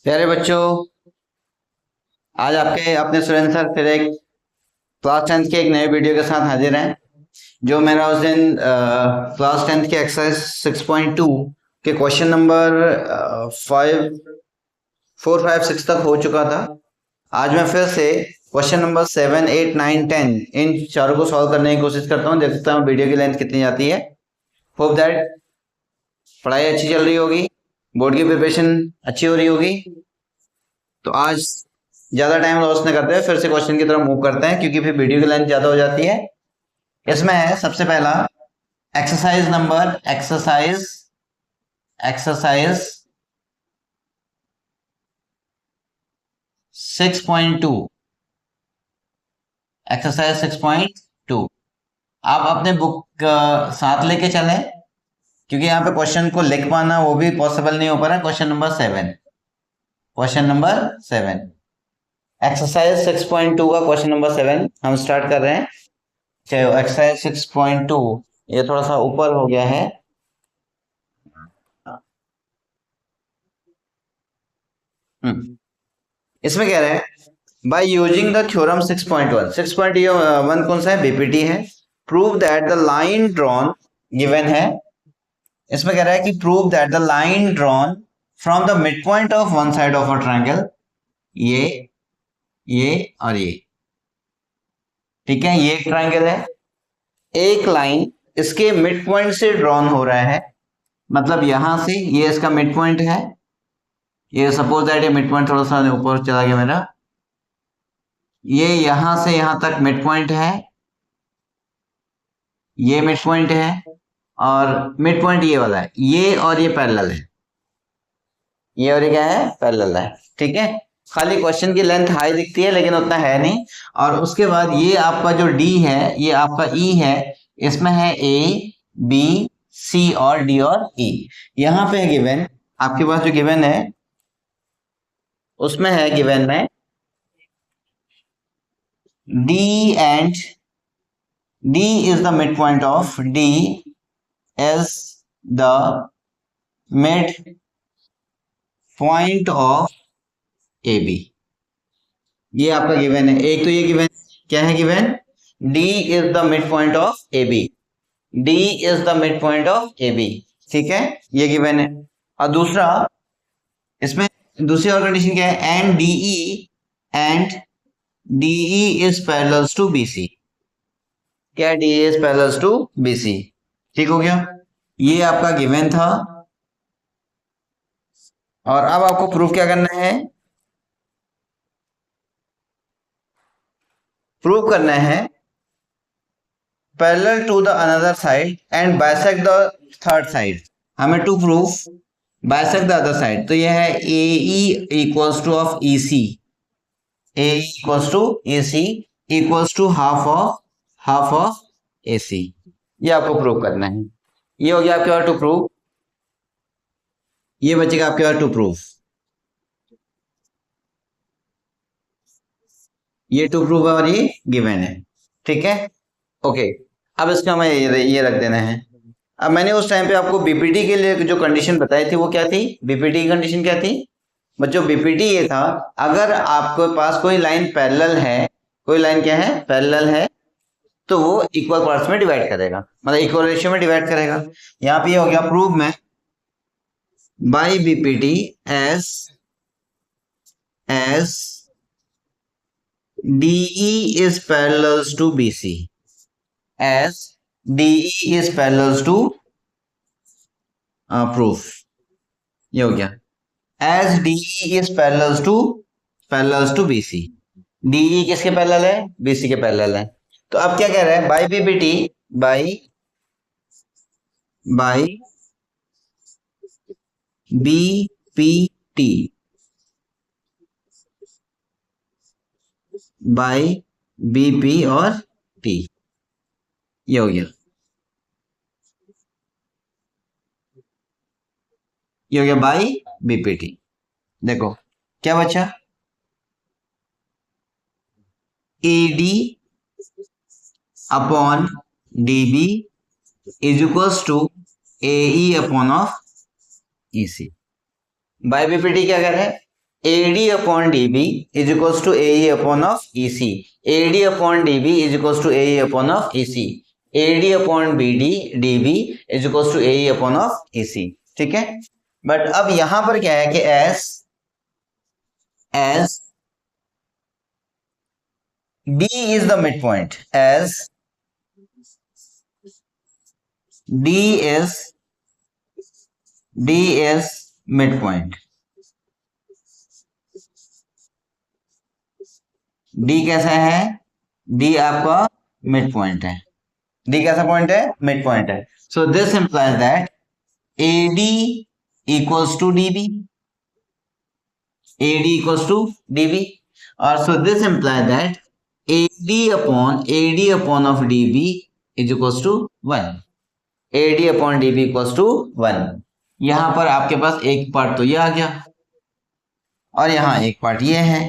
प्यारे बच्चों, आज आपके अपने सुरेंद्र सर फिर एक क्लास 10th के एक नए वीडियो के साथ हाजिर हैं। जो मेरा उस दिन क्लास 10th के एक्सरसाइज 6.2 के क्वेश्चन नंबर 5 4 5 6 तक हो चुका था। आज मैं फिर से क्वेश्चन नंबर 7 8 9 10 इन चारों को सॉल्व करने की कोशिश करता हूँ। देखता हूँ वीडियो की लेंथ कितनी जाती है। होप दैट पढ़ाई अच्छी चल रही होगी, बोर्ड की प्रिपरेशन अच्छी हो रही होगी। तो आज ज्यादा टाइम लॉस न करते हुए फिर से क्वेश्चन की तरफ मूव करते हैं, क्योंकि फिर वीडियो की लेंथ ज्यादा हो जाती है। इसमें है सबसे पहला एक्सरसाइज एक्सरसाइज 6.2। एक्सरसाइज 6.2 आप अपने बुक साथ लेके चलें, क्योंकि यहाँ पे क्वेश्चन को लिख पाना वो भी पॉसिबल नहीं हो पा रहा। क्वेश्चन नंबर 7 एक्सरसाइज 6.2 का क्वेश्चन नंबर 7 हम स्टार्ट कर रहे हैं। चलो, एक्सरसाइज 6.2 ये थोड़ा सा ऊपर हो गया है। इसमें कह रहे हैं बाय यूजिंग द थ्योरम 6.1। 6.1 कौन सा है? बीपीटी है। Prove that the line drawn given है। इसमें कह रहा है कि prove that the line drawn from the mid point of one side of a triangle, ये और ये, ठीक है, ये एक ट्रायंगल है। एक लाइन इसके मिड पॉइंट से ड्रॉन हो रहा है, मतलब यहां से ये इसका मिड पॉइंट है। ये सपोज दैट ये मिड पॉइंट थोड़ा सा ऊपर चला गया मेरा, ये यहां से यहां तक मिड पॉइंट है, ये मिड पॉइंट है, और मिड पॉइंट ये वाला है। ये और ये पैरेलल है, ये और ये क्या है? पैरेलल है। ठीक है, खाली क्वेश्चन की लेंथ हाई दिखती है लेकिन उतना है नहीं। और उसके बाद ये आपका जो डी है, ये आपका ई है। इसमें है ए बी सी और डी और ई। यहां पे है गिवन, आपके पास जो गिवन है उसमें है गिवन में D and D is the midpoint of D is the midpoint of AB। ये आपका गिवन है। एक तो ये गिवन क्या है? Given D is the midpoint of AB। D is the midpoint of AB, ठीक है, ये गिवन है। और दूसरा, इसमें दूसरी और कंडीशन क्या है? And DE is parallel to BC। क्या? DE is parallel to BC। ठीक हो गया, ये आपका गिवन था। और अब आपको प्रूफ क्या करना है? प्रूव करना है parallel to the another side and bisect the third side. हमें to proof bisect the other side. तो ये है AE equals to of EC, AE equals to EC equals to half of AC। ये आपको prove करना है। ये हो गया आपके और टू प्रूव, ये बचेगा आपके और टू प्रूफ। ये टू प्रूफ और ये गिवन है, ठीक है, ओके। अब इसका हमें ये रख देना है। अब मैंने उस टाइम पे आपको बीपीटी के लिए जो कंडीशन बताई थी वो क्या थी? बीपीटी की कंडीशन क्या थी बच्चों? बीपीटी ये था, अगर आपके पास कोई लाइन पैरेलल है, कोई लाइन क्या है? पैरेलल है, तो वो इक्वल पार्ट्स में डिवाइड करेगा, मतलब इक्वल रेशियो में डिवाइड करेगा। यहाँ पे ये हो गया प्रूव में by BPT as DE is parallel to BC, as DE is parallel to proof। ये हो गया as DE is parallel to BC। DE किसके पैरेलल है? BC के पैरेलल है। तो अब क्या कह रहा है? By BPT by BPT by BP और टी, ये हो गया, ये हो गया बाय बीपीटी। देखो क्या बचा? AD upon DB is equals to AE upon of EC। By BPT क्या कह रहे हैं? AD upon DB is equals to AE upon of EC. AD upon DB is equals to AE upon of EC. AD upon DB is equals to AE upon of EC. ठीक है, but अब यहां पर क्या है कि as D is the midpoint, as D is midpoint. D कैसा है? D आपका मिड पॉइंट है. D कैसा पॉइंट है? मिड पॉइंट है. So this implies that AD equals to DB. AD equals to DB. Or so this implies that AD upon of DB is equals to 1. AD upon DB equals to 1. यहां पर आपके पास एक part तो ये आ गया और यहां एक पार्ट ये है.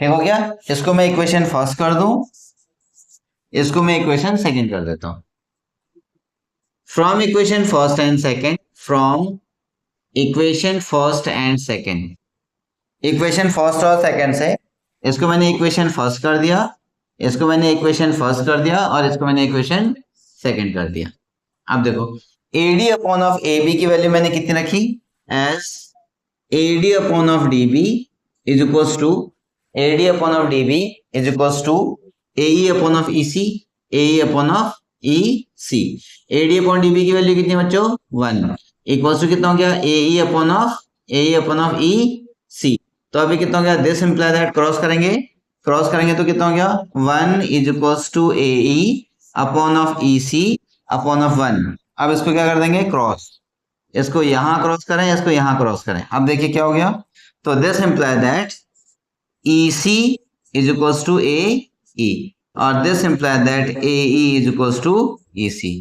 ठीक हो गया. इसको मैं इक्वेशन फर्स्ट कर दूं, इसको मैं इक्वेशन सेकंड कर देता हूं. From equation first and second, from equation first and second, equation first और सेकंड से इसको मैंने इक्वेशन फर्स्ट कर दिया, इसको मैंने इक्वेशन फर्स्ट कर दिया और इसको मैंने इक्वेशन सेकंड कर दिया. अब देखो AD अपॉन ऑफ AB की वैल्यू मैंने कितनी रखी? As AD upon of DB is equals to AD upon of DB is equals to AE upon of EC, AE upon of EC. AD upon DB की value कितनी बच्चों? 1. Equals to कितना हो गया? AE upon of EC. तो अभी कितना हो गया? दिस इंप्लाई दैट क्रॉस करेंगे तो कितना हो गया? 1 is equals to AE upon of EC upon of 1. अब इसको क्या कर देंगे? क्रॉस. इसको यहां क्रॉस करें, इसको यहां क्रॉस करें. अब देखिए क्या हो गया. तो this imply that EC is equals to AE और this implies that AE is equals to EC.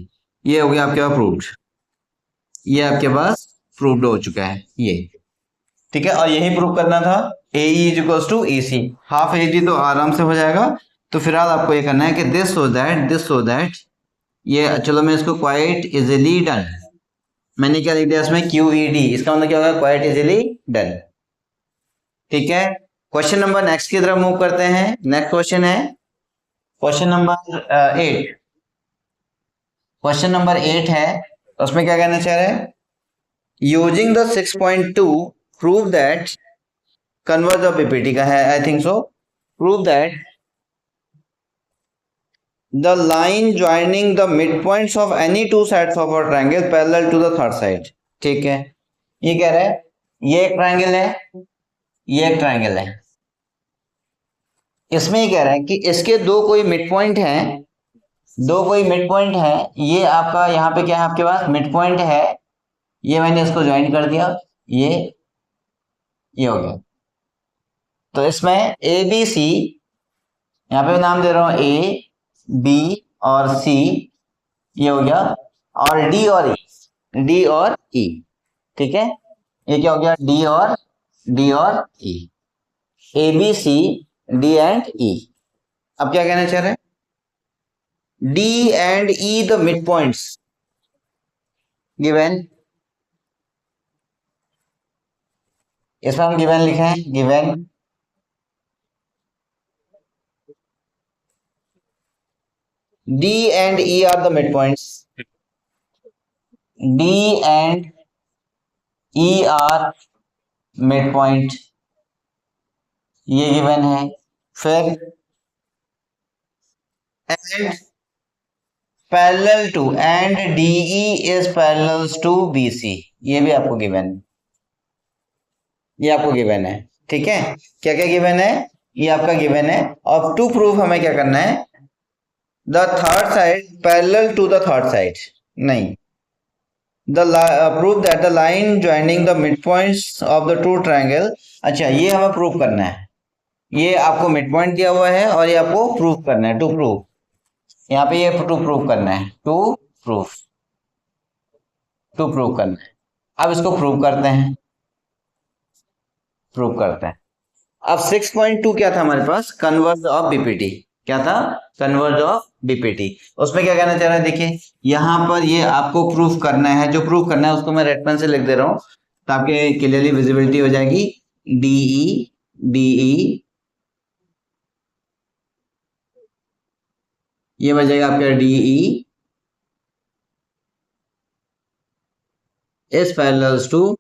ये हो गया आपके पास प्रूव्ड, ये आपके पास प्रूव्ड हो चुका है ये. ठीक है, और यही प्रूव करना था. AE is equals to EC. Half AD तो आराम से हो जाएगा. तो फिलहाल आपको ये करना है कि दिस सो दैट ये, चलो मैं इसको क्वाइट इजीली डन, मैंने क्या लिख दिया इसमें? QED. इसका मतलब क्या होगा? Quite easily done. ठीक है, क्वेश्चन नंबर नेक्स्ट की तरफ मूव करते हैं. नेक्स्ट क्वेश्चन है क्वेश्चन नंबर 8. क्वेश्चन नंबर 8 है, उसमें क्या कहना चाह रहे हैं? Using the 6.2 prove that converse of BPT का है, I think so. Prove that the line joining the mid points of any two sides of a triangle parallel to the third side. ठीक है, ये कह रहा है ये एक ट्रायंगल है, ये एक ट्रायंगल है. इसमें ये कह रहा है कि इसके दो कोई मिड पॉइंट हैं, ये आपका यहाँ पे क्या है? आपके पास मिड पॉइंट है, ये मैंने इसको ज्वाइन कर दिया, ये हो गया. तो इसमें ABC, यहाँ पे नाम दे रहा हूं A, B और C, ये हो गया. और D और E. ठीक है, ये क्या हो गया? D और E. ABC, D and E. अब क्या कहना चाह रहे हैं? D and E the midpoints given. इसमें हम गिवन लिखे हैं, given D and E are the midpoints. D and E are midpoint, ये गिवन है. फिर and parallel to and DE is parallel to BC, ये भी आपको गिवन, ये आपको गिवन है. ठीक है, क्या क्या गिवन है? ये आपका गिवन है. और टू प्रूफ हमें क्या करना है? The third side parallel to the third side, नहीं, the proof that the line joining the mid points of the two triangle. अच्छा, ये हमें प्रूफ करना है. ये आपको मिड पॉइंट दिया हुआ है और ये आपको प्रूफ करना है. टू प्रूफ, यहाँ पे ये टू प्रूफ करना है, टू प्रूफ करना है. अब इसको प्रूफ करते हैं. अब 6.2 क्या था हमारे पास? Converge of BPT. क्या था? Converge of BPT. उसमें क्या कहना चाह रहा है? देखिए यहाँ पर ये आपको प्रूफ करना है, जो प्रूफ करना है उसको मैं रेड पेन से लिख दे रहा हूं. तो आपके क्लियरली विजिबिलिटी हो जाएगी डीई डीई, ये बन जाएगा आपका DE is parallels to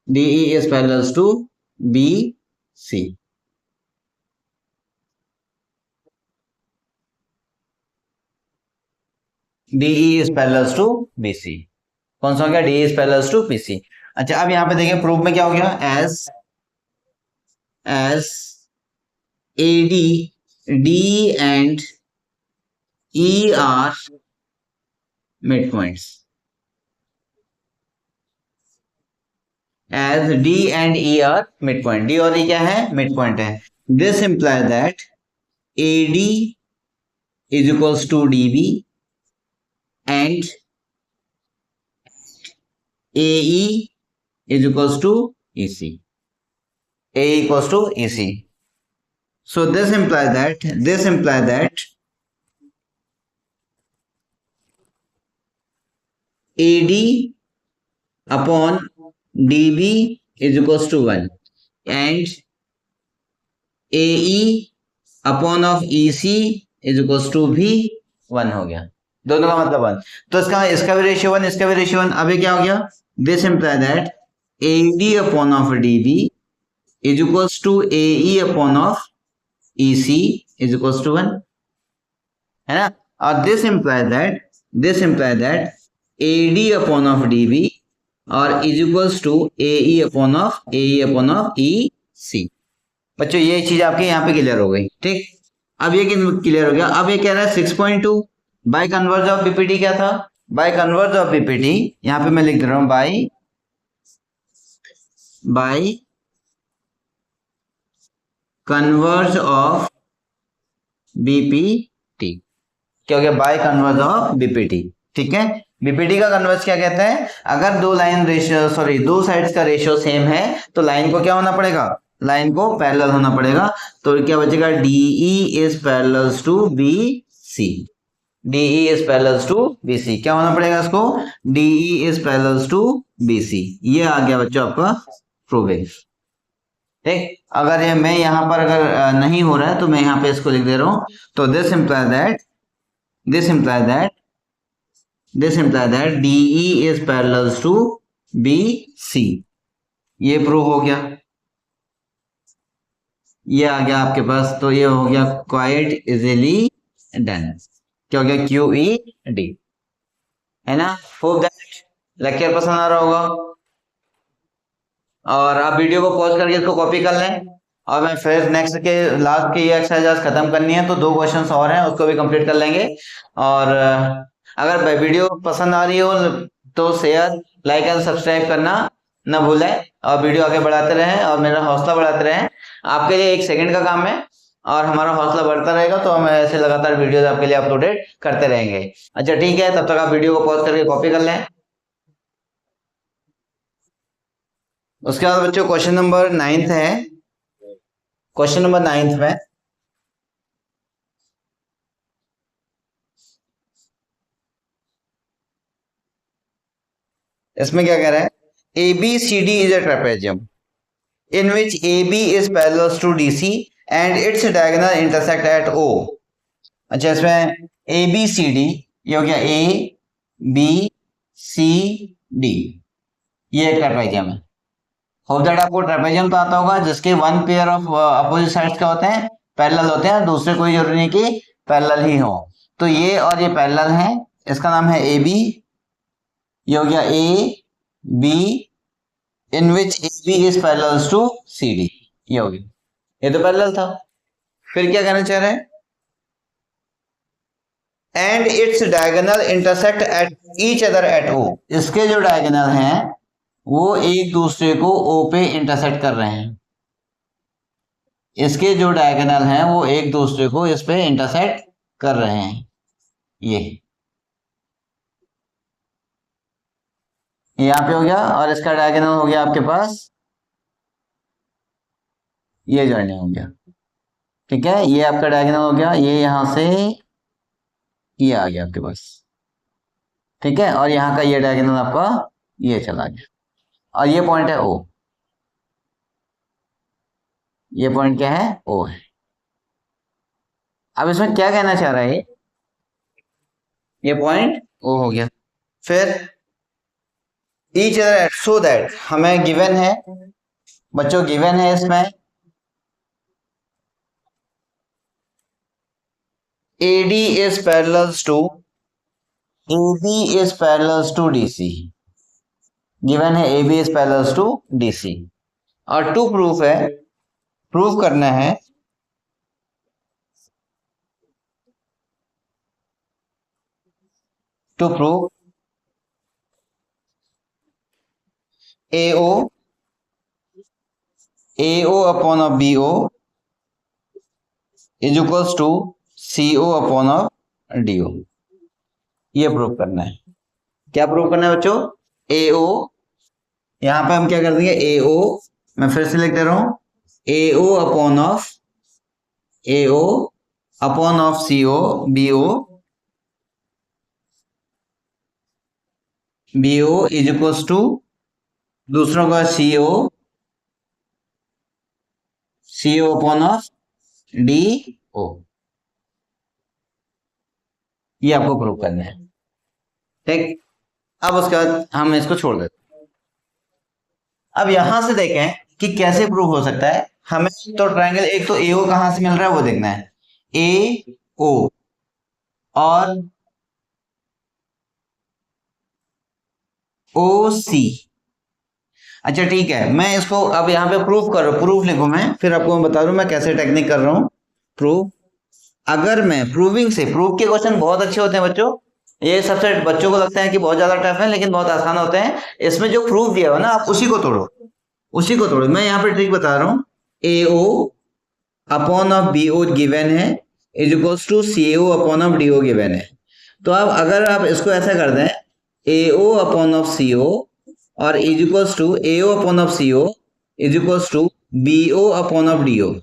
DE is parallels to BC. DE is parallels to BC. कौन सा हो गया? DE is parallels to BC. अच्छा, अब यहां पे देखिए प्रूफ में क्या हो गया? as AD, D and E are midpoints. As D and E are midpoint. D और E क्या है? Midpoint है. This implies that AD is equals to DB and AE is equals to EC. AE equals to EC. So this implies that AD upon DB is equals to 1 and AE upon of EC is equals to भी 1 हो गया, दोनों का मतलब 1। तो इसका भी ratio 1, इसका भी रेशियो 1। अभी क्या हो गया? This imply that AD upon of DB is equals to AE upon of EC is equals to 1, है ना? और this implies that AD upon of DB और is equals to AE upon of EC। बच्चों ये चीज आपके यहाँ पे क्लियर हो गई, ठीक। अब ये क्लियर हो गया। अब ये कह रहा है 6.2 बाय कन्वर्ज ऑफ बीपीटी क्या था? बाय कन्वर्ज ऑफ बीपीटी, यहाँ पे मैं लिख दे रहा हूं बाय कन्वर्ज ऑफ बीपीटी। क्या हो गया? बाय कन्वर्ज ऑफ बीपीटी, ठीक है। बीपीटी का कन्वर्ज क्या कहते हैं? अगर दो साइड्स का रेशियो सेम है तो लाइन को क्या होना पड़ेगा? लाइन को पैरेलल होना पड़ेगा। तो क्या बचेगा? DE is parallels to BC। DE is parallels to BC। क्या होना पड़ेगा इसको? DE is parallels to BC। ये आ गया बच्चों आपका प्रूविंग, ठीक। अगर ये मैं यहाँ पर अगर नहीं हो रहा है तो मैं यहाँ पे इसको लिख दे रहा हूं। तो this imply that DE is parallels to BC। ये प्रूव हो गया, ये आ गया आपके पास। तो ये हो गया क्वाइट इजीली डन। क्या हो गया? QED, है ना। होप दैट लेक्चर पसंद आ रहा होगा और आप वीडियो को पॉज करके इसको कॉपी कर लें। और मैं फिर नेक्स्ट के लास्ट की ये एक्सरसाइज खत्म करनी है, तो 2 क्वेश्चंस और हैं, उसको भी कंप्लीट कर लेंगे। और अगर वीडियो पसंद आ रही हो तो शेयर, लाइक एंड सब्सक्राइब करना ना भूलें और वीडियो आगे बढ़ाते रहें और मेरा हौसला बढ़ाते रहें। आपके लिए 1 सेकंड का काम है और हमारा हौसला बढ़ता रहेगा, तो हम ऐसे लगातार वीडियोस आपके लिए अपलोडेड करते रहेंगे। अच्छा ठीक है, तब तक आप वीडियो को पॉज करके कॉपी कर लें। उसके बाद बच्चों क्वेश्चन नंबर 9 है। क्वेश्चन नंबर 9 में इसमें क्या कह रहा है? ABCD is a trapezium in which AB is parallel to DC and its diagonal intersect at O। अच्छा, इसमें ABCD ये हो गया ABCD, ये एक ट्रेपेजियम है। होप दैट आपको ट्रेपेजियम तो आता होगा जिसके 1 पेयर ऑफ अपोजिट साइड्स क्या होते हैं? पैरेलल होते हैं, दूसरे कोई जरूरी नहीं कि पैरेलल ही हो। तो ये और ये पैरेलल है, इसका नाम है AB। ये हो गया AB in which AB is parallel to CD। ये हो गया, ये तो पैरेलल था। फिर क्या कहना चाह रहे हैं? And its diagonal intersect at each other at O। इसके जो डायगोनल हैं वो एक दूसरे को O पे इंटरसेक्ट कर रहे हैं। इसके जो डायगोनल हैं वो एक दूसरे को इस पे इंटरसेक्ट कर रहे हैं। ये यहाँ पे हो गया और इसका डायगोनल हो गया आपके पास, ये जॉइनिंग हो गया, ठीक है। ये आपका डायगोनल हो गया, ये यहां से ये आ गया आपके पास, ठीक है। और यहाँ का ये डायगोनल आपका ये चला गया। और ये पॉइंट है ओ, ये पॉइंट क्या है, ओ है। अब इसमें क्या कहना चाह रहा है ये पॉइंट ओ हो गया। फिर ईच अदर सो दैट हमें गिवन है बच्चों, गिवन है इसमें AD is parallels to AB is parallels to DC, given है AB is parallels to DC। और टू प्रूफ है, प्रूफ करना है to prove AO upon of BO is equals to CO upon of DO। ये prove करना है। क्या prove करना है बच्चों? AO, यहां पे हम क्या कर देंगे AO, मैं फिर से लिख दे रहा हूं AO upon of AO upon of CO BO is equals to दूसरों का CO अपॉन ऑफ DO। ये आपको प्रूव करना है, ठीक। अब उसके बाद हम इसको छोड़ देते। अब यहां से देखें कि कैसे प्रूव हो सकता है। हमें तो ट्रायंगल, एक तो AO कहां से मिल रहा है वो देखना है, AO और OC। अच्छा ठीक है, मैं इसको अब यहाँ पे प्रूफ कर रहा हूँ, प्रूफ लिखूं मैं, फिर आपको मैं बता दूं मैं कैसे टेक्निक कर रहा हूँ प्रूफ। अगर मैं प्रूविंग से, प्रूफ के क्वेश्चन बहुत अच्छे होते हैं बच्चों, ये सबसे बच्चों को लगता है कि बहुत ज्यादा टफ है लेकिन बहुत आसान होते हैं। इसमें जो प्रूफ दिया हुआ ना आप उसी को तोड़ो, उसी को तोड़ो। मैं यहाँ पे ट्रिक बता रहा हूँ, AO upon of BO given है is equals to CO upon of DO given है। तो अब अगर आप इसको ऐसा कर दें AO अपॉन ऑफ CO और is equals to AO upon of CO is equals to BO upon of DO,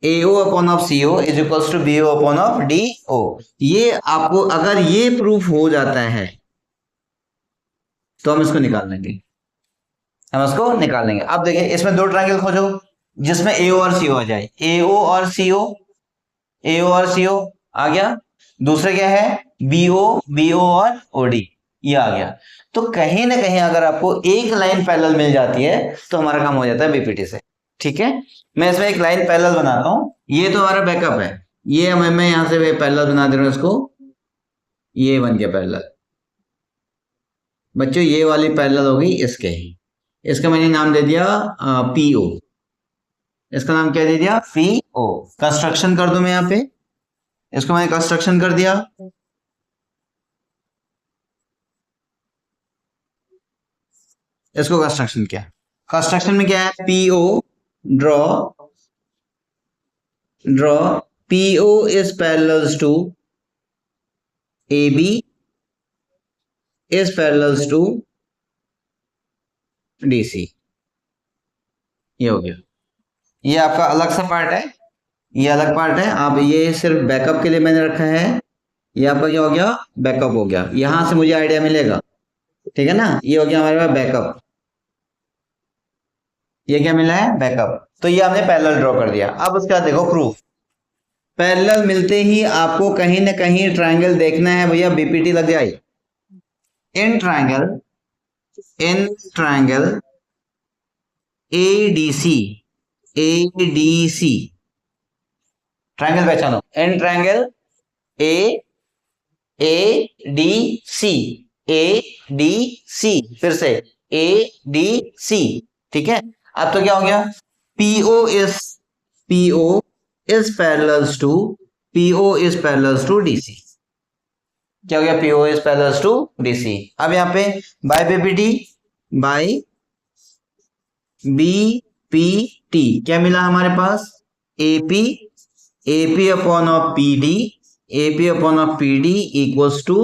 AO upon of CO is equals to BO upon of DO। ये आपको अगर ये प्रूफ हो जाता है तो हम इसको निकाल लेंगे, हम इसको निकाल लेंगे। अब देखिए इसमें दो ट्रायंगल खोजो जिसमें AO और CO आ जाए, AO और CO, AO और CO आ गया। दूसरे क्या है BO और OD, ये आ गया। तो कहीं ना कहीं अगर आपको एक लाइन पैरेलल मिल जाती है तो हमारा काम हो जाता है BPT से, ठीक है। मैं इसमें एक लाइन पैरेलल बनाता हूं, ये तो हमारा बैकअप है, ये मैं यहां से पैरेलल बना दे रहा हूं इसको, ये बन गया पैरेलल। बच्चों ये वाली पैरेलल होगी इसके, इसका मैंने नाम दे दिया PO, इसका नाम क्या दे दिया PO। कंस्ट्रक्शन कर दूं मैं यहाँ पे, इसको मैंने कंस्ट्रक्शन कर दिया। इसको कंस्ट्रक्शन किया, कंस्ट्रक्शन में क्या है PO draw PO is parallels to AB is parallels to DC। ये हो गया, ये आपका अलग सा पार्ट है, ये अलग पार्ट है। आप ये सिर्फ बैकअप के लिए मैंने रखा है, ये आपका क्या हो गया बैकअप हो गया, यहां से मुझे आइडिया मिलेगा, ठीक है ना। ये हो गया हमारे पास बैकअप, ये क्या मिला है बैकअप। तो ये आपने पैरेलल ड्रॉ कर दिया। अब उसका देखो प्रूफ, पैरेलल मिलते ही आपको कहीं ना कहीं ट्रायंगल देखना है भैया, BPT लग जाए। इन ट्रायंगल ADC ट्रायंगल पहचानो, इन ट्रायंगल ADC फिर से ADC, ठीक है। अब तो क्या हो गया PO is parallels to DC। क्या हो गया PO is parallels to DC। अब यहाँ पे बाय BPT क्या मिला हमारे पास AP upon of PD equals to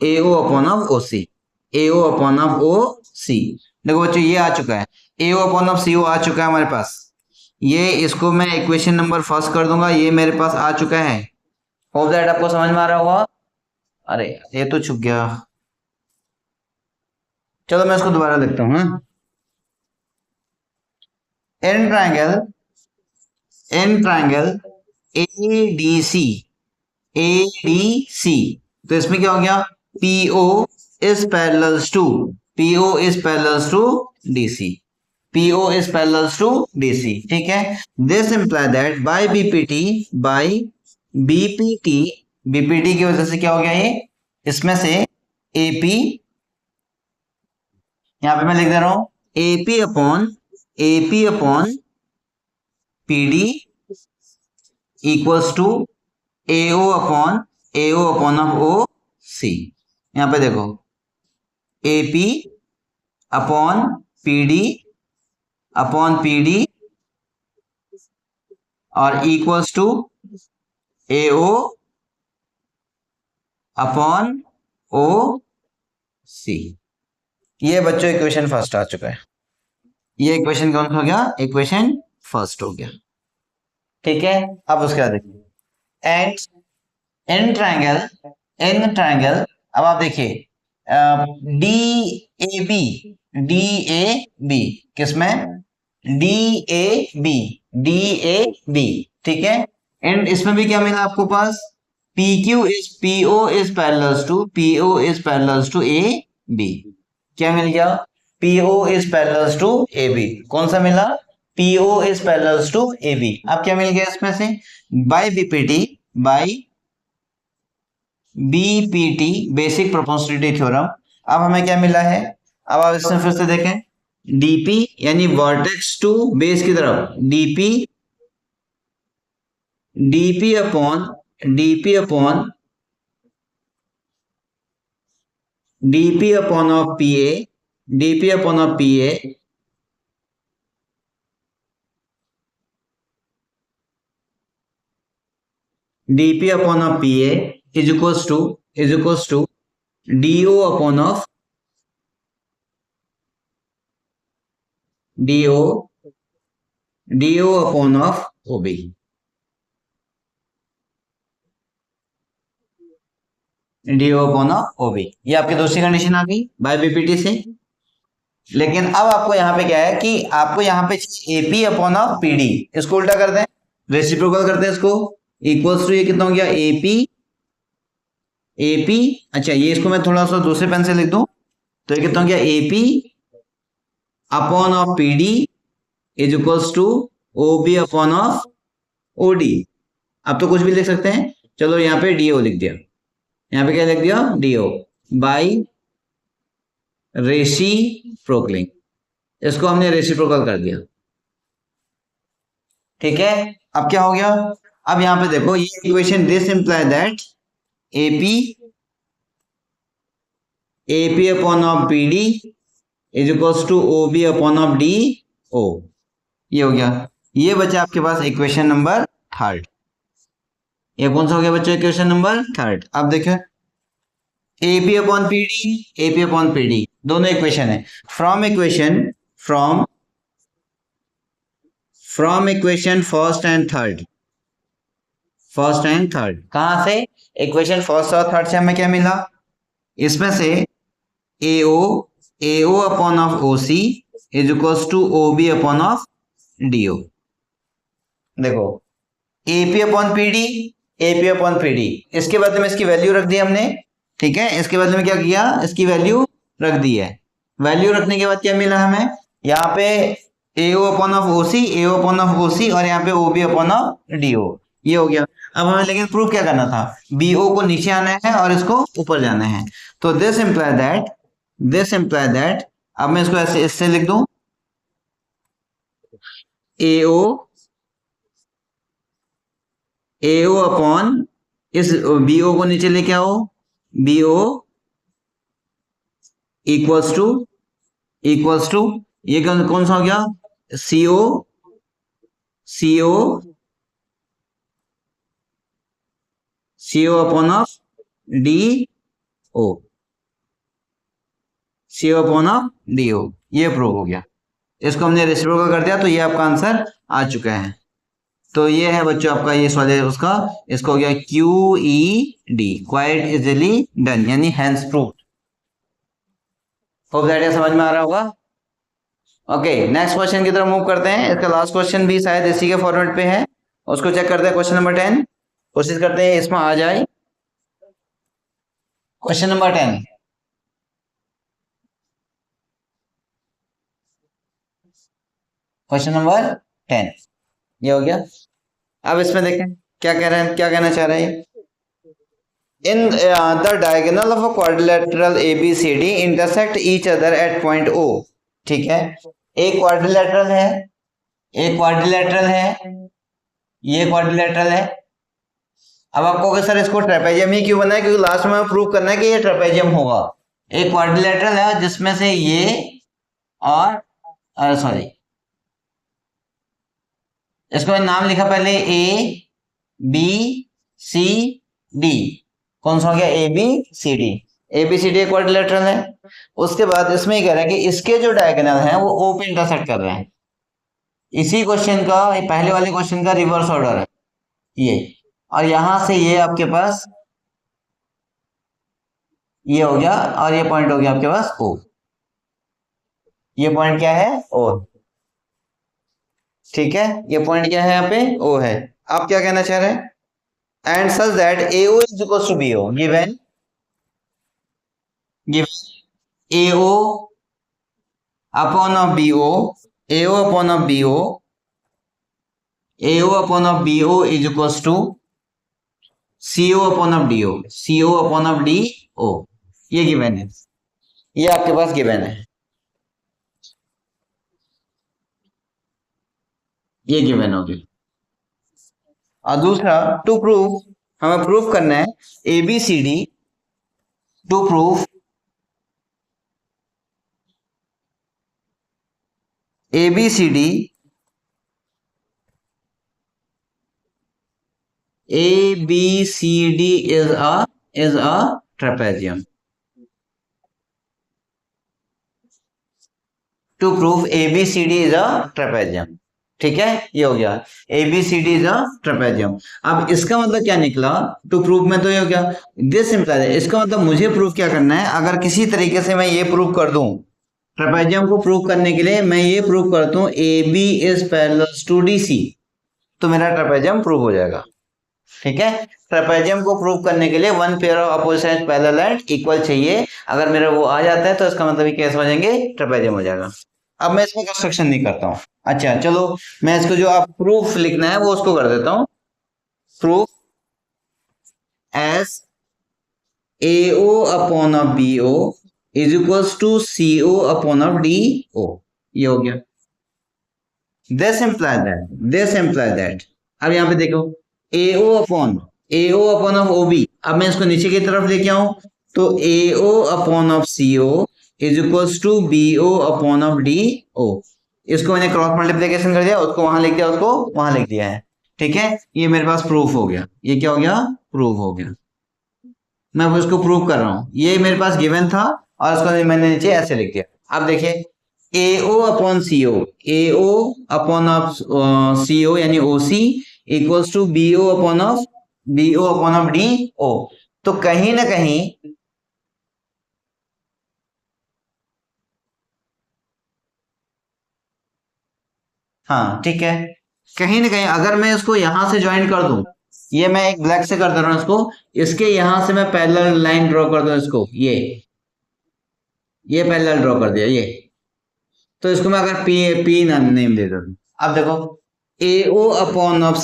AO upon of OC, देखो बच्चों ये आ चुका है, AO अपॉन ऑफ CO आ चुका है हमारे पास। ये इसको मैं इक्वेशन नंबर फर्स्ट कर दूंगा, ये मेरे पास आ चुका है। होप दैट आपको समझ में आ रहा होगा। अरे ये तो छुप गया, चलो मैं इसको दोबारा लिखता हूँ। इन ट्रायंगल एडीसी, एडीसी, तो इसमें क्या हो गया, PO is parallels to, PO is parallels to DC, PO is parallels to DC, ठीक है। This imply that by BPT, by BPT, BPT की वजह से क्या हो गया, ये इसमें से एपी, यहां पे मैं लिख दे रहा हूं AP upon PD equals to AO upon of O C. यहां पे देखो एपी अपॉन पीडी और equals to AO upon O C. ये बच्चों इक्वेशन फर्स्ट आ चुका है। ये इक्वेशन कौन सा हो गया, इक्वेशन फर्स्ट हो गया, ठीक है। अब उसके बाद देखिए एंड इन ट्रायंगल, अब आप देखिए डी ए बी, किसमें, डी ए बी, ठीक है। एंड इसमें भी क्या मिला आपको पास, PO is parallels to A B, क्या मिल गया, PO is parallels to A B, कौन सा मिला, PO is parallels to A B. अब क्या मिल गया इसमें से, by BPT basic proportionality theorem. अब हमें क्या मिला है, अब आप इसमें फिर से देखें, डीपी यानी वर्टेक्स टू बेस की तरफ, DP upon of PA, DP upon of PA is equals to DO upon of OB. DO upon of OB, ये आपकी दूसरी कंडीशन आ गई बाय बीपीटी से। लेकिन अब आपको यहाँ पे क्या है कि आपको यहाँ पे एपी अपॉन ऑफ पीडी, इसको उल्टा कर दें, रेसिप्रोकल करते हैं इसको, इक्वल्स टू ये कितना हो गया, एपी, अच्छा ये इसको मैं थोड़ा सा दूसरे पेन से लिख दूं, तो ये कितना हो गया, AP upon of PD is equals to OB upon of OD. अब तो कुछ भी लिख सकते हैं, चलो यहाँ पे डीओ लिख दिया, यहाँ पे क्या लिख दिया, डीओ बाई रेसिप्रोकलिंग, इसको हमने रेसिप्रोकल कर दिया, ठीक है। अब क्या हो गया, अब यहां पे देखो ये equation, this imply that AP upon of PD is equals to OB upon of D O, ये हो गया। ये बचा आपके पास इक्वेशन नंबर थर्ड। ये कौन सा हो गया बच्चों, इक्वेशन नंबर थर्ड। अब देखो एपी अपॉन पीडी दोनों इक्वेशन है, from equation first and third, कहां से, इक्वेशन फर्स्ट और थर्ड से हमें क्या मिला, इसमें से AO upon of OC is equals to OB upon of DO. देखो एपी अपॉन पीडी, इसके बदले में इसकी वैल्यू रख दी हमने, ठीक है। इसके बदले में क्या किया, इसकी वैल्यू रख दी है। वैल्यू रखने के बाद क्या मिला हमें, यहाँ पे एओ अपॉन ऑफ ओसी और यहाँ पे ओबी अपॉन ऑफ डीओ, ये हो गया। अब हमें लेकिन प्रूफ क्या करना था, बीओ को नीचे आना है और इसको ऊपर जाना है, तो दिस इंप्लाई दैट, अब मैं इसको ऐसे इससे लिख दूं, एओ अपॉन इस बीओ को नीचे लेके आओ, बीओ इक्वल्स टू ये कौन सा हो गया, CO upon of D O, ये प्रूव हो गया। इसको हमने रेसिप्रोकल कर दिया, तो ये आपका आंसर आ चुका है। तो ये है बच्चों आपका ये सवाल है उसका, इसको हो गया QED, क्वाइट इजीली डन, यानी हैंस प्रूव्ड। होप दैट ये समझ में आ रहा होगा। ओके, नेक्स्ट क्वेश्चन की तरफ मूव करते हैं। इसका लास्ट क्वेश्चन भी शायद इसी के फॉर्मेट पे है, उसको चेक करते हैं। क्वेश्चन नंबर 10, कोशिश करते हैं इसमें आ जाए। क्वेश्चन नंबर 10, क्वेश्चन नंबर 10 ये हो गया। अब इसमें देखें क्या कह रहे हैं, क्या कहना चाह रहे हैं। In the diagonal of a quadrilateral ABCD intersect each other at point O। ठीक है, एक क्वाड्रिलेटरल है, एक क्वाड्रिलेटरल है, ये क्वाड्रिलेटरल है। अब आपको सर इसको ट्रेपेजियम ही क्यों बना है, क्योंकि लास्ट में प्रूव करना है कि ये ट्रेपेजियम होगा। एक क्वाड्रिलेटरल है जिसमें से ये और सॉरी, इसको मैंने नाम लिखा पहले ABCD। कौन सा हो गया, ABCD। ABCD क्वाड्रिलेटरल है। उसके बाद इसमें कह रहा है कि इसके जो डायगोनल हैं वो O पे इंटरसेक्ट कर रहे हैं। इसी क्वेश्चन का, पहले वाले क्वेश्चन का रिवर्स ऑर्डर है ये, और यहां से ये आपके पास ये हो गया, और ये पॉइंट हो गया आपके पास O। ये पॉइंट क्या है, O। ठीक है, ये पॉइंट क्या है यहाँ पे, O है। आप क्या कहना चाह रहे हैं, and such that AO is equal to BO given AO upon of BO, AO upon of BO, AO upon of BO is equal to CO upon of DO, CO upon of DO। ये given है, ये आपके पास given है, ये given होगी। और दूसरा, to prove, हमें प्रूव करना है ABCD, to prove ABCD is a trapezium। To prove ABCD is a trapezium। ठीक है, ये हो गया ABCD is a trapezium। अब इसका मतलब क्या निकला, टू प्रूव में तो ये हो गया दिस इंप्लाइज, इसका मतलब मुझे प्रूव क्या करना है, अगर किसी तरीके से मैं ये प्रूव कर दूं, ट्रेपेजियम को प्रूव करने के लिए मैं ये प्रूव करता हूं AB is parallel to DC, तो मेरा ट्रेपेजियम प्रूव हो जाएगा। ठीक है, ट्रेपेजियम को प्रूव करने के लिए one pair of opposite side parallel and equal चाहिए। अगर मेरा वो आ जाता है तो इसका मतलब ये कैसे समझेंगे, ट्रेपेजियम हो जाएगा। अब मैं इसमें कंस्ट्रक्शन नहीं करता हूं। अच्छा चलो, मैं इसको जो आप प्रूफ लिखना है वो उसको कर देता हूं। Proof as AO upon of BO is equals to CO upon of DO। ये हो गया, दिस इम्प्लाई दैट। अब यहां पे देखो AO अपॉन ऑफ OB। अब मैं इसको नीचे की तरफ लेके आऊं तो AO upon of CO is equals to BO upon of DO। इसको मैंने क्रॉस मल्टीप्लिकेशन कर दिया, उसको वहां लिख दिया, उसको वहां लिख दिया है। ठीक है, ये मेरे पास प्रूफ हो गया। ये क्या हो गया, प्रूफ हो गया। मैं उसको प्रूव कर रहा हूं, ये मेरे पास गिवन था और उसको मैंने नीचे ऐसे लिख दिया। अब देखिए AO upon CO, AO upon of CO यानी OC equals to BO upon of DO। तो कहीं ना कहीं हाँ ठीक है, कहीं ना कहीं अगर मैं इसको यहां से ज्वाइन कर दूं, ये मैं एक ब्लैक से कर दे रहा हूं इसको, इसके यहां से मैं पैरेलल लाइन ड्रॉ कर दूं इसको, ये पैरेलल ड्रॉ कर दिया ये, तो इसको मैं अगर P नेम दे दूं। अब देखो AO अपॉन ऑफ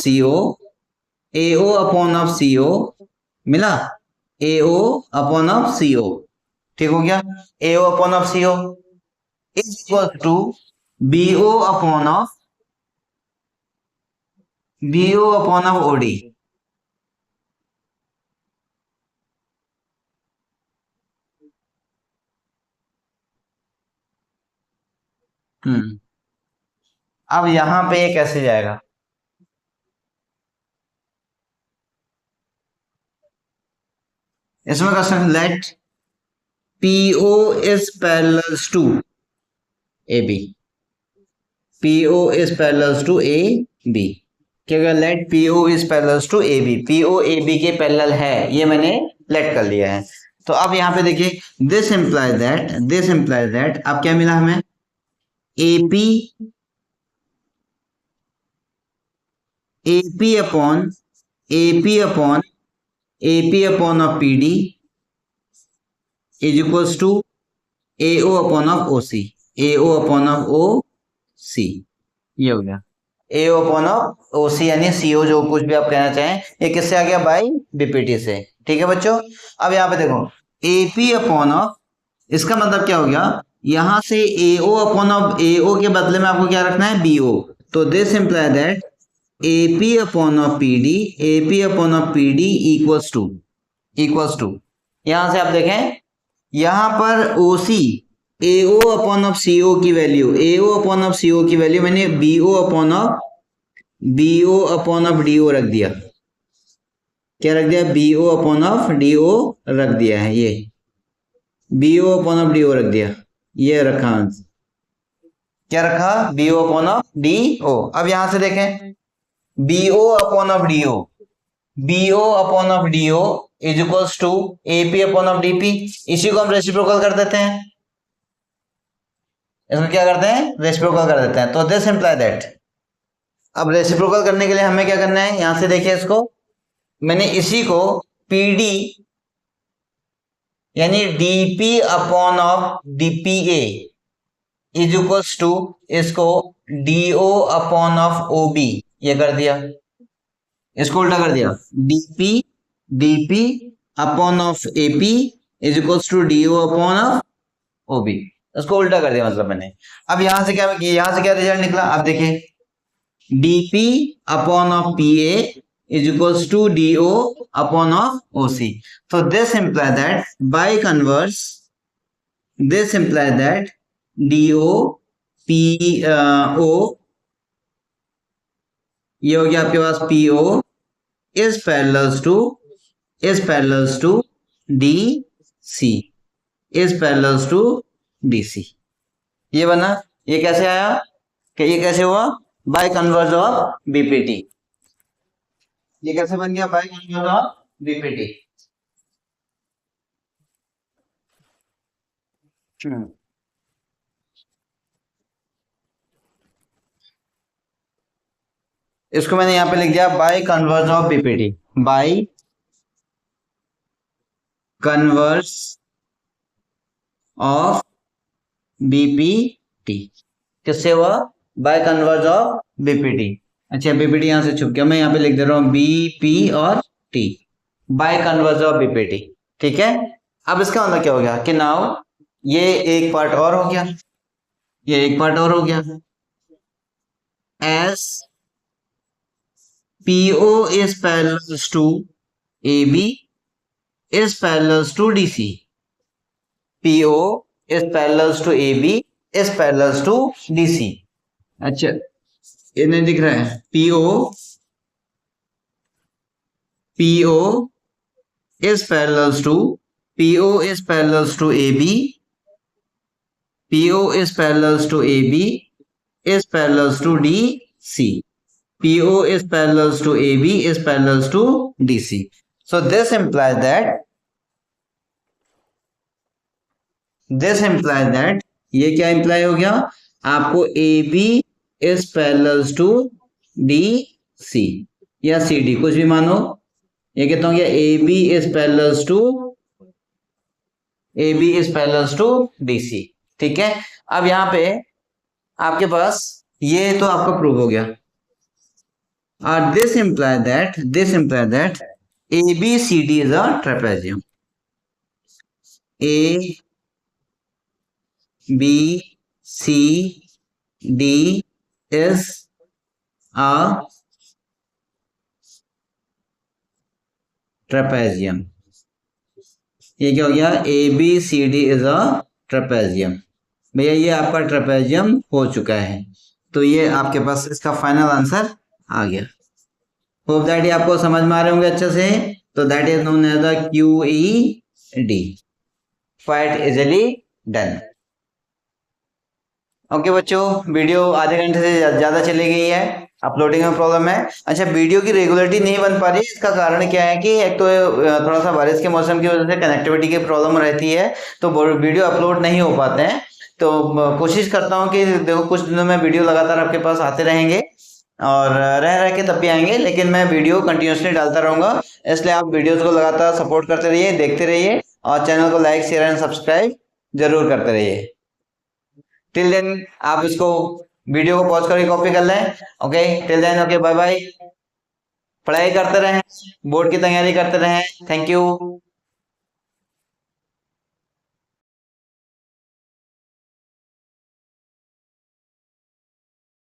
CO मिला, AO अपॉन ऑफ CO, ठीक हो गया। AO upon of CO is equal to BO upon of OD। अब यहां पे ये कैसे जाएगा, इसमें question let PO is parallel to AB, PO is parallel to AB। क्या, let PO is parallel to AB, PO AB के parallel है, ये मैंने लेट कर लिया है। तो अब यहाँ पे देखिए, दिस इम्प्लाइज दैट अब क्या मिला हमें, AP AP upon AP upon AP upon of PD is equals to AO upon of OC, AO upon of O C, ये हो गया एओ अपॉन ऑफ ओसी यानी सीओ, जो कुछ भी आप कहना चाहें, ये किससे आ गया, बाई बीपीटी से। ठीक है बच्चों, अब यहाँ पे देखो एपी अपॉन ऑफ, इसका मतलब क्या हो गया, यहां से एओ अपॉन ऑफ एओ के बदले में आपको क्या रखना है, बीओ। तो this imply that AP upon of PD, AP upon of PD equals to यहां से आप देखें, यहां पर OC AO upon of CO की value, AO upon of CO की वैल्यू मैंने बीओ अपॉन ऑफ डीओ रख दिया। क्या रख दिया, बीओ अपॉन ऑफ डीओ रख दिया है, ये बीओ अपॉन ऑफ डीओ रख दिया, ये रखा, क्या रखा, बीओ अपॉन ऑफ डीओ। अब यहां से देखें, BO upon of DO, BO upon of DO is equals to AP upon of DP. इसी को हम रेसिप्रोकल कर देते हैं, इसमें क्या करते हैं, रेसिप्रोकल कर देते हैं। तो दिस इंप्लाई दैट, अब रेसिप्रोकल करने के लिए हमें क्या करना है, यहां से देखिए इसको, मैंने इसी को पीडी यानी DP upon of DPA is equals to इसको डीओ अपॉन ऑफ ओबी, ये कर दिया, इसको उल्टा कर दिया, DP upon of AP is equals to DO upon of OB, इसको उल्टा कर दिया मतलब मैंने। अब यहां से क्या, रिजल्ट निकला, आप देखिए DP upon of PA is equals to do upon of oc. So this implies that by converse, this implies that do p o, ये हो गया आपके पास po is parallels to dc, is parallels to dc, ये बना। ये कैसे आया, कि ये कैसे हुआ, बाय कन्वर्स ऑफ बीपीटी, ये कैसे बन गया, बाय कन्वर्स ऑफ बीपीटी। इसको मैंने यहां पे लिख दिया by converse of BPT, by converse of BPT, किससे हुआ, बाय कन्वर्स ऑफ बीपीटी। अच्छा बीपीटी यहां से छुप गया, मैं यहां पे लिख दे रहा हूं बीपी और T, by converse of BPT. ठीक है, अब इसका मतलब क्या हो गया कि नाउ ये एक पार्ट और हो गया, ये एक पार्ट और हो गया, as PO is parallels to AB is parallels to DC, PO is parallels to AB is parallels to DC. अच्छा ये नहीं दिख रहा है, PO is parallels to AB, PO is parallels to AB is parallels to DC, PO is parallels to AB is parallels to DC. So this implies that ये क्या imply हो गया आपको, AB is parallels to DC या CD, कुछ भी मानो, ये कहता हूं AB is parallels to DC। ठीक है, अब यहां पे आपके पास ये तो आपका प्रूव हो गया, और this imply that ABCD is a trapezium, ABCD is a trapezium। ये क्या हो गया, ABCD is a trapezium। भैया ये आपका ट्रेपेजियम हो चुका है, तो ये आपके पास इसका फाइनल आंसर आ गया। होप दैट ये आपको समझ में आ रहे होंगे अच्छे से। तो that is known as the QED, quite easily done. Okay बच्चों, वीडियो आधे घंटे से ज्यादा चली गई है, अपलोडिंग में प्रॉब्लम है। अच्छा, वीडियो की रेगुलरिटी नहीं बन पा रही है, इसका कारण क्या है कि एक तो थोड़ा सा बारिश के मौसम की वजह से कनेक्टिविटी की प्रॉब्लम रहती है, तो वीडियो अपलोड नहीं हो पाते हैं। तो कोशिश करता हूँ कि देखो कुछ दिनों में वीडियो लगातार आपके पास आते रहेंगे, और रह रह के तब भी आएंगे, लेकिन मैं वीडियो कंटिन्यूसली डालता रहूंगा। इसलिए आप वीडियोस को लगातार सपोर्ट करते रहिए, देखते रहिए, और चैनल को लाइक शेयर एंड सब्सक्राइब जरूर करते रहिए। टिल देन आप इसको वीडियो को पॉज करके कॉपी कर लें। Okay, till then okay, bye bye. पढ़ाई करते रहें, बोर्ड की तैयारी करते रहें। Thank you.